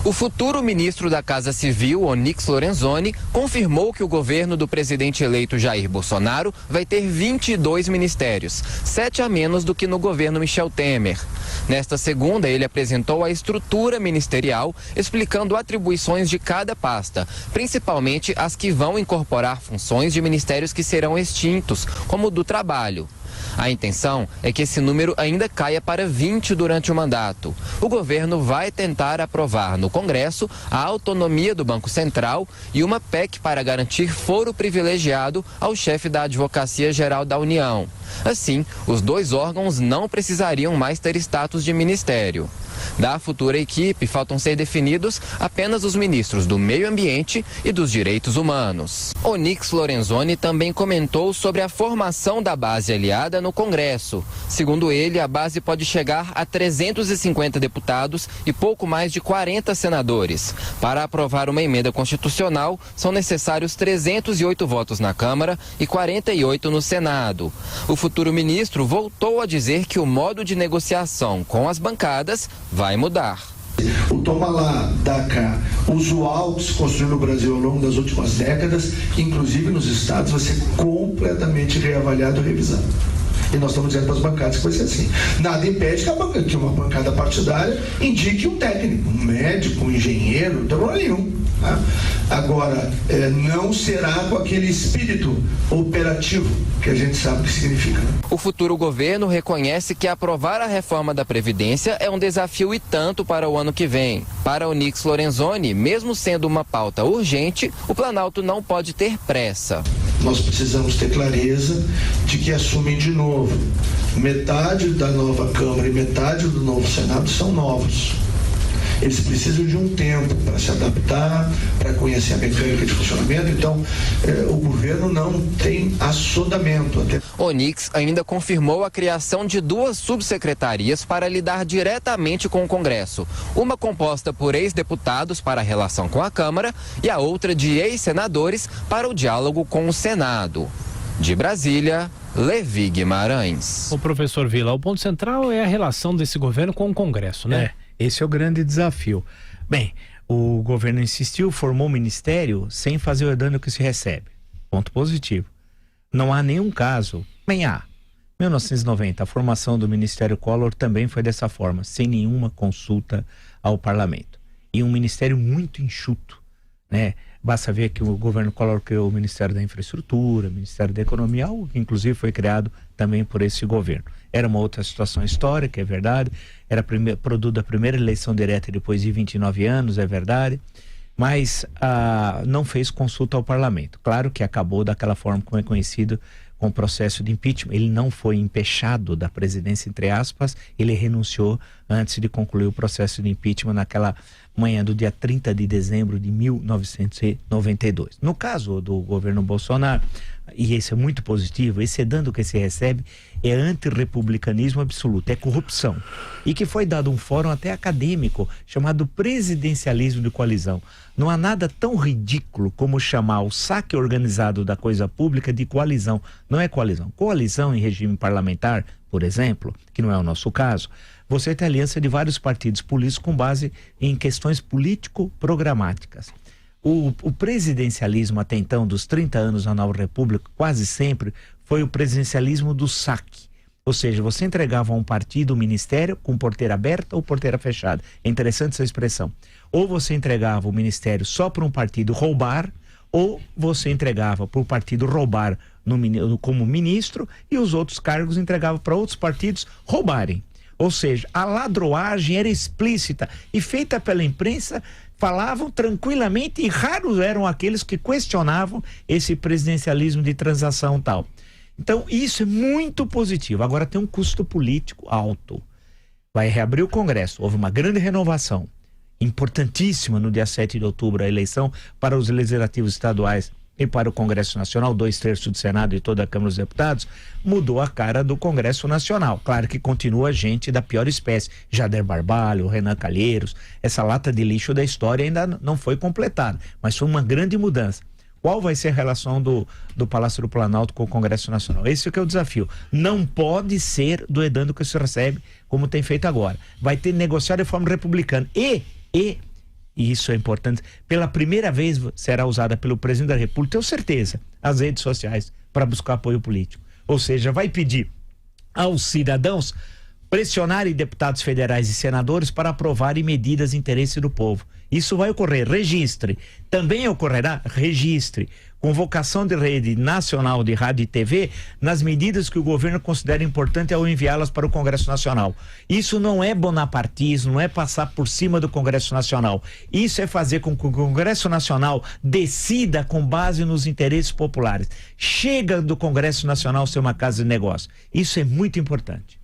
O futuro ministro da Casa Civil, Onyx Lorenzoni, confirmou que o governo do presidente eleito Jair Bolsonaro vai ter 22 ministérios, 7 a menos do que no governo Michel Temer. Nesta segunda, ele apresentou a estrutura ministerial, explicando atribuições de cada pasta, principalmente as que vão incorporar funções de ministérios que serão extintos, como o do trabalho. A intenção é que esse número ainda caia para 20 durante o mandato. O governo vai tentar aprovar no Congresso a autonomia do Banco Central e uma PEC para garantir foro privilegiado ao chefe da Advocacia Geral da União. Assim, os dois órgãos não precisariam mais ter status de ministério. Da futura equipe, faltam ser definidos apenas os ministros do Meio Ambiente e dos Direitos Humanos. Onyx Lorenzoni também comentou sobre a formação da base aliada no Congresso. Segundo ele, a base pode chegar a 350 deputados e pouco mais de 40 senadores. Para aprovar uma emenda constitucional, são necessários 308 votos na Câmara e 48 no Senado. O futuro ministro voltou a dizer que o modo de negociação com as bancadas vai mudar. O toma lá, dá cá, usual que se construiu no Brasil ao longo das últimas décadas, inclusive nos estados, vai ser completamente reavaliado e revisado. E nós estamos dizendo para as bancadas que vai ser assim. Nada impede que uma bancada partidária indique um técnico, um médico, um engenheiro, não tem problema nenhum. Tá? Agora, não será com aquele espírito operativo que a gente sabe o que significa. O futuro governo reconhece que aprovar a reforma da Previdência é um desafio e tanto para o ano que vem. Para Onyx Lorenzoni, mesmo sendo uma pauta urgente, o Planalto não pode ter pressa. Nós precisamos ter clareza de que assumem de novo. Metade da nova Câmara e metade do novo Senado são novos. Eles precisam de um tempo para se adaptar, para conhecer a mecânica de funcionamento. Então, o governo não tem assodamento. Onyx ainda confirmou a criação de 2 subsecretarias para lidar diretamente com o Congresso. Uma composta por ex-deputados para a relação com a Câmara e a outra de ex-senadores para o diálogo com o Senado. De Brasília, Levi Guimarães. O professor Vila, o ponto central é a relação desse governo com o Congresso, né? Esse é o grande desafio. Bem, o governo insistiu, formou o ministério sem fazer o dano que se recebe. Ponto positivo. Não há nenhum caso, bem há. 1990, a formação do Ministério Collor também foi dessa forma, sem nenhuma consulta ao parlamento. E um ministério muito enxuto, né? Basta ver que o governo Collor criou o Ministério da Infraestrutura, o Ministério da Economia, algo que inclusive foi criado também por esse governo. Era uma outra situação histórica, é verdade, era produto da primeira eleição direta depois de 29 anos, é verdade, mas não fez consulta ao parlamento. Claro que acabou daquela forma como é conhecido, com o processo de impeachment. Ele não foi empechado da presidência, entre aspas, ele renunciou antes de concluir o processo de impeachment naquela manhã do dia 30 de dezembro de 1992. No caso do governo Bolsonaro, e esse é muito positivo, esse dano que se recebe é antirrepublicanismo absoluto, é corrupção. E que foi dado um fórum até acadêmico chamado presidencialismo de coalizão. Não há nada tão ridículo como chamar o saque organizado da coisa pública de coalizão. Não é coalizão. Coalizão em regime parlamentar, por exemplo, que não é o nosso caso, você tem aliança de vários partidos políticos com base em questões político-programáticas. O presidencialismo até então, dos 30 anos da Nova República, quase sempre foi o presidencialismo do saque. Ou seja, você entregava a um partido o ministério com porteira aberta ou porteira fechada. É interessante essa expressão. Ou você entregava o ministério só para um partido roubar, ou você entregava para o partido roubar como ministro e os outros cargos entregava para outros partidos roubarem. Ou seja, a ladroagem era explícita e feita pela imprensa, falavam tranquilamente e raros eram aqueles que questionavam esse presidencialismo de transação tal. Então, isso é muito positivo. Agora tem um custo político alto. Vai reabrir o Congresso. Houve uma grande renovação, importantíssima no dia 7 de outubro, a eleição para os legislativos estaduais e para o Congresso Nacional, 2/3 do Senado e toda a Câmara dos Deputados, mudou a cara do Congresso Nacional. Claro que continua gente da pior espécie, Jader Barbalho, Renan Calheiros, essa lata de lixo da história ainda não foi completada, mas foi uma grande mudança. Qual vai ser a relação do Palácio do Planalto com o Congresso Nacional? Esse é que é o desafio. Não pode ser doedando que se recebe, como tem feito agora. Vai ter que negociar de forma republicana. E e isso é importante, pela primeira vez será usada pelo presidente da República, tenho certeza, as redes sociais para buscar apoio político. Ou seja, vai pedir aos cidadãos pressionarem deputados federais e senadores para aprovarem medidas de interesse do povo. Isso vai ocorrer, registre. Também ocorrerá, registre, convocação de rede nacional de rádio e TV nas medidas que o governo considera importante ao enviá-las para o Congresso Nacional. Isso não é bonapartismo, não é passar por cima do Congresso Nacional. Isso é fazer com que o Congresso Nacional decida com base nos interesses populares. Chega do Congresso Nacional ser uma casa de negócio. Isso é muito importante.